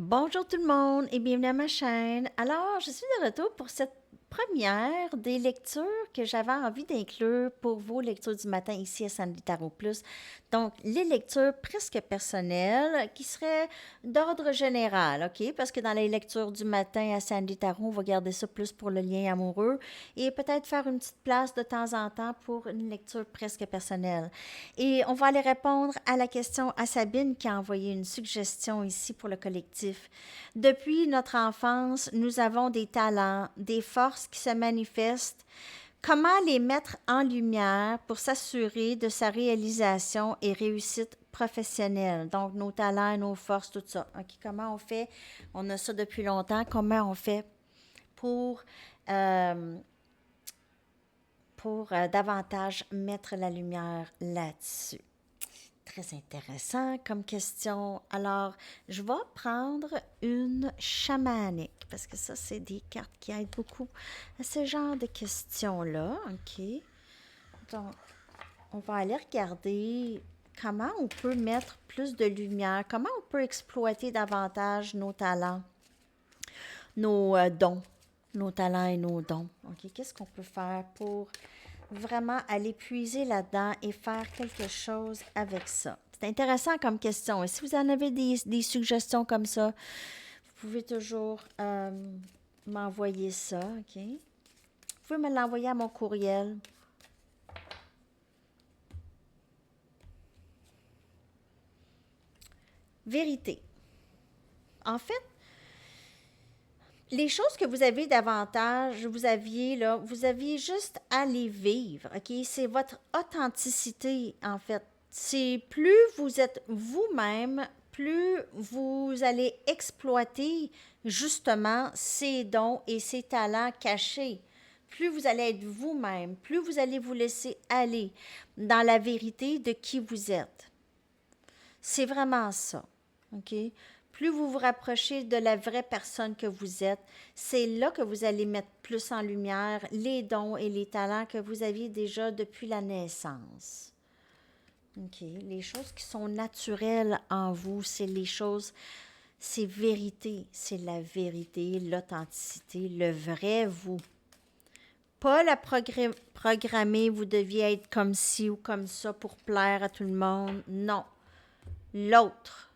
Bonjour tout le monde et bienvenue à ma chaîne. Alors, je suis de retour pour cette première des lectures que j'avais envie d'inclure pour vos lectures du matin ici à Sandy Tarot Plus. Donc, les lectures presque personnelles qui seraient d'ordre général, OK? Parce que dans les lectures du matin à Sandy Tarot, on va garder ça plus pour le lien amoureux et peut-être faire une petite place de temps en temps pour une lecture presque personnelle. Et on va aller répondre à la question à Sabine qui a envoyé une suggestion ici pour le collectif. Depuis notre enfance, nous avons des talents, des forces qui se manifestent. Comment les mettre en lumière pour s'assurer de sa réalisation et réussite professionnelle? Donc, nos talents, nos forces, tout ça. OK, comment on fait? On a ça depuis longtemps. Comment on fait pour, euh, pour davantage mettre la lumière là-dessus? Très intéressant comme question. Alors, je vais prendre une chamanique parce que ça, c'est des cartes qui aident beaucoup à ce genre de questions-là. OK. Donc, on va aller regarder comment on peut mettre plus de lumière, comment on peut exploiter davantage nos talents, nos dons, nos talents et nos dons. OK. Qu'est-ce qu'on peut faire pour vraiment aller puiser là-dedans et faire quelque chose avec ça? C'est intéressant comme question. Et si vous en avez des suggestions comme ça, vous pouvez toujours m'envoyer ça, OK? Vous pouvez me l'envoyer à mon courriel. Vérité. En fait, les choses que vous avez davantage, vous aviez juste à les vivre, OK? C'est votre authenticité, en fait. C'est plus vous êtes vous-même, plus vous allez exploiter justement ces dons et ces talents cachés. Plus vous allez être vous-même, plus vous allez vous laisser aller dans la vérité de qui vous êtes. C'est vraiment ça, OK? Plus vous vous rapprochez de la vraie personne que vous êtes, c'est là que vous allez mettre plus en lumière les dons et les talents que vous aviez déjà depuis la naissance. OK? Les choses qui sont naturelles en vous, c'est les choses, c'est vérité, c'est la vérité, l'authenticité, le vrai vous. Pas la programmer, vous deviez être comme ci ou comme ça pour plaire à tout le monde. Non. L'autre.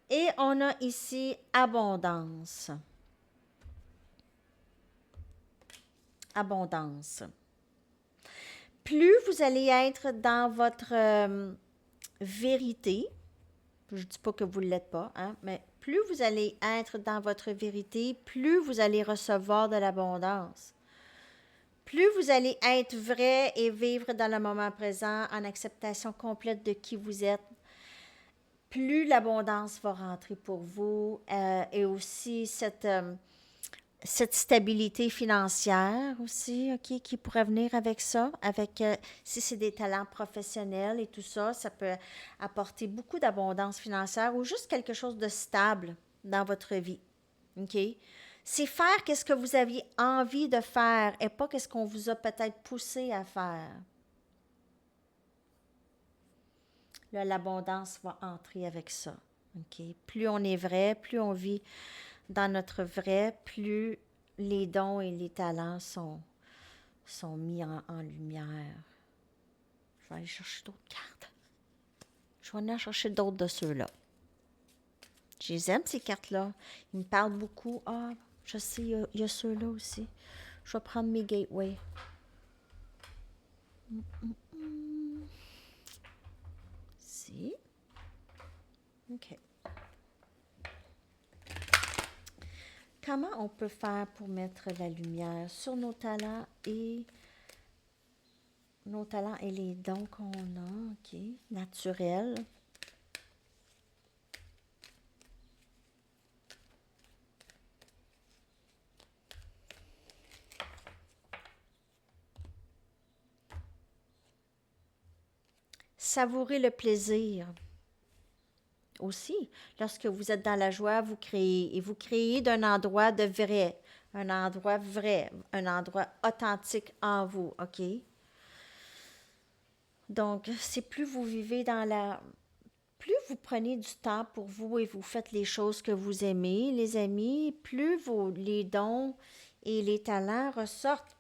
Et on a ici abondance. Abondance. Plus vous allez être dans votre vérité, je ne dis pas que vous ne l'êtes pas, hein, mais plus vous allez être dans votre vérité, plus vous allez recevoir de l'abondance. Plus vous allez être vrai et vivre dans le moment présent en acceptation complète de qui vous êtes, plus l'abondance va rentrer pour vous et aussi cette stabilité financière aussi, OK, qui pourrait venir avec ça, avec si c'est des talents professionnels et tout ça, ça peut apporter beaucoup d'abondance financière ou juste quelque chose de stable dans votre vie, OK? C'est faire qu'est-ce que vous aviez envie de faire et pas qu'est-ce qu'on vous a peut-être poussé à faire. Là, l'abondance va entrer avec ça, OK? Plus on est vrai, plus on vit dans notre vrai, plus les dons et les talents sont mis en lumière. Je vais aller chercher d'autres cartes. Je vais aller chercher d'autres de ceux-là. Je les aime, ces cartes-là. Ils me parlent beaucoup. Ah, je sais, il y a ceux-là aussi. Je vais prendre mes gateways. Si. OK. Comment on peut faire pour mettre la lumière sur nos talents et les dons qu'on a, OK, naturels? Savourer le plaisir aussi. Lorsque vous êtes dans la joie, vous créez. Et vous créez d'un endroit de vrai. Un endroit vrai. Un endroit authentique en vous. OK? Donc, c'est plus vous vivez dans la... Plus vous prenez du temps pour vous et vous faites les choses que vous aimez, les amis, plus les dons et les talents ressortent,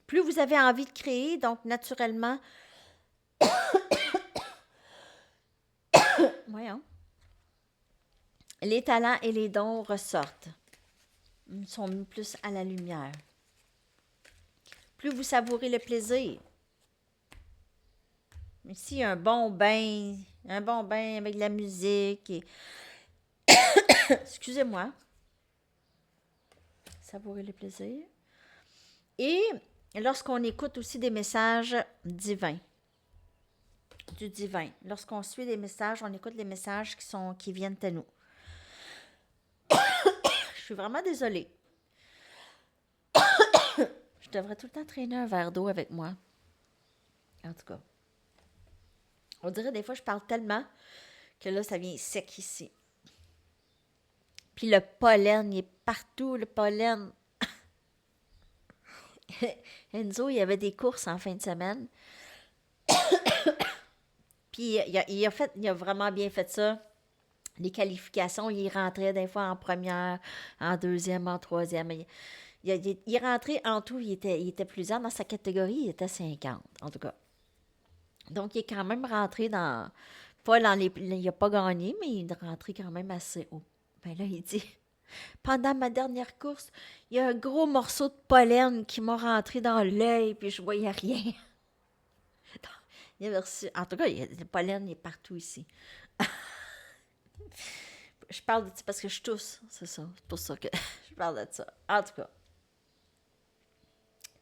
plus vous avez envie de créer, donc naturellement, voyons, les talents et les dons ressortent, sont mis plus à la lumière. Plus vous savourez le plaisir. Ici, un bon bain avec de la musique. Et... Excusez-moi. Savourer le plaisir. Et lorsqu'on écoute aussi des messages divins, du divin. Lorsqu'on suit des messages, on écoute les messages qui viennent à nous. Je suis vraiment désolée. Je devrais tout le temps traîner un verre d'eau avec moi. En tout cas. On dirait des fois, je parle tellement que là, ça vient sec ici. Puis le pollen, il est partout, le pollen. Enzo, il y avait des courses en fin de semaine. Puis il a vraiment bien fait ça. Les qualifications, il rentrait des fois en première, en deuxième, en troisième. Il rentrait en tout, il était plusieurs. Dans sa catégorie, il était 50, en tout cas. Donc, il est quand même rentré dans... Pas dans les... Il n'a pas gagné, mais il est rentré quand même assez haut. Ben là, il dit... Pendant ma dernière course, il y a un gros morceau de pollen qui m'a rentré dans l'œil, puis je voyais rien. Il avait reçu... En tout cas, le pollen est partout ici. Je parle de ça parce que je tousse, c'est ça. C'est pour ça que je parle de ça. En tout cas,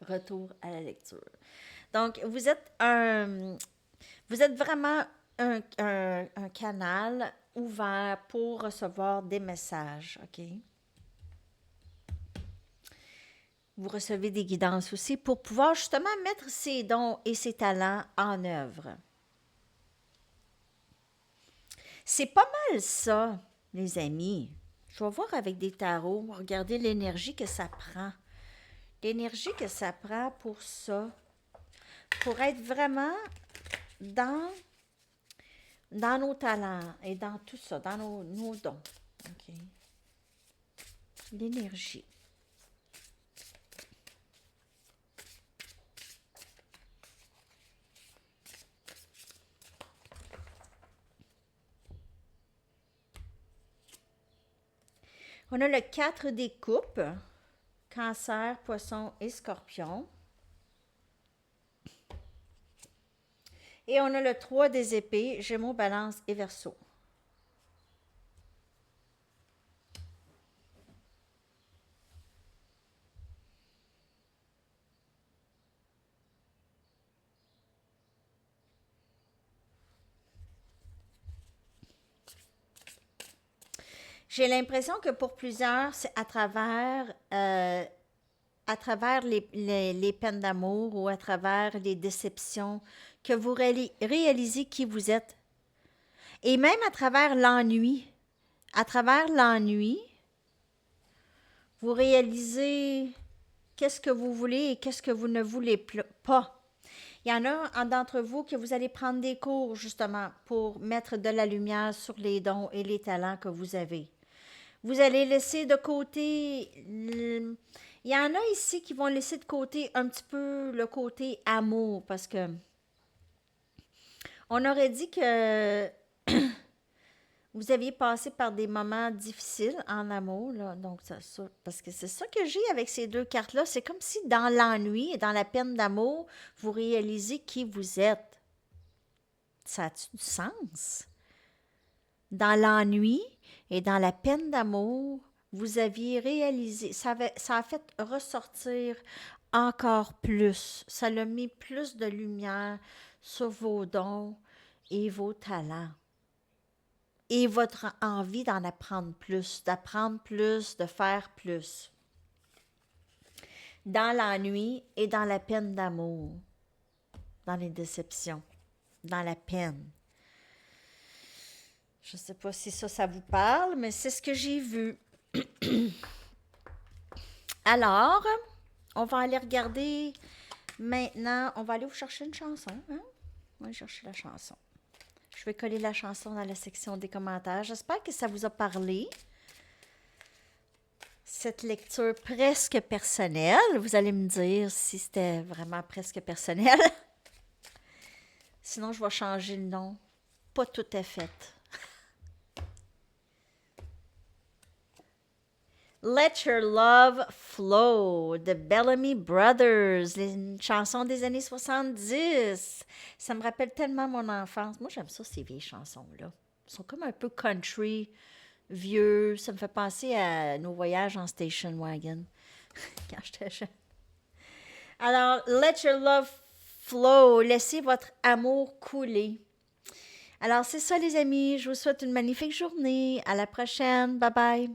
retour à la lecture. Donc, vous êtes vraiment un canal ouvert pour recevoir des messages, OK? Vous recevez des guidances aussi pour pouvoir justement mettre ses dons et ses talents en œuvre. C'est pas mal ça, les amis. Je vais voir avec des tarots, regarder l'énergie que ça prend. L'énergie que ça prend pour ça. Pour être vraiment dans nos talents et dans tout ça, dans nos dons. OK. L'énergie. On a le 4 des coupes, Cancer, Poisson et Scorpion. Et on a le 3 des épées, Gémeaux, Balance et Verseau. J'ai l'impression que pour plusieurs, c'est à travers les peines d'amour ou à travers les déceptions que vous réalisez qui vous êtes. Et même à travers l'ennui. À travers l'ennui, vous réalisez qu'est-ce que vous voulez et qu'est-ce que vous ne voulez pas. Il y en a d'entre vous que vous allez prendre des cours justement pour mettre de la lumière sur les dons et les talents que vous avez. Vous allez laisser de côté... Il y en a ici qui vont laisser de côté un petit peu le côté amour parce que on aurait dit que vous aviez passé par des moments difficiles en amour. Là. Donc, parce que c'est ça que j'ai avec ces deux cartes-là. C'est comme si dans l'ennui et dans la peine d'amour, vous réalisez qui vous êtes. Ça a-tu du sens? Dans l'ennui et dans la peine d'amour, vous aviez réalisé, ça a fait ressortir encore plus. Ça a mis plus de lumière sur vos dons et vos talents. Et votre envie d'en apprendre plus, de faire plus. Dans l'ennui et dans la peine d'amour, dans les déceptions, dans la peine. Je ne sais pas si ça vous parle, mais c'est ce que j'ai vu. Alors, on va aller regarder maintenant. On va aller vous chercher une chanson. Hein? On va aller chercher la chanson. Je vais coller la chanson dans la section des commentaires. J'espère que ça vous a parlé. Cette lecture presque personnelle. Vous allez me dire si c'était vraiment presque personnel. Sinon, je vais changer le nom. Pas tout à fait. Let Your Love Flow de Bellamy Brothers, une chanson des années 70. Ça me rappelle tellement mon enfance. Moi, j'aime ça, ces vieilles chansons-là. Elles sont comme un peu country, vieux. Ça me fait penser à nos voyages en station wagon quand j'étais jeune. Alors, Let Your Love Flow, laissez votre amour couler. Alors, c'est ça, les amis. Je vous souhaite une magnifique journée. À la prochaine. Bye bye.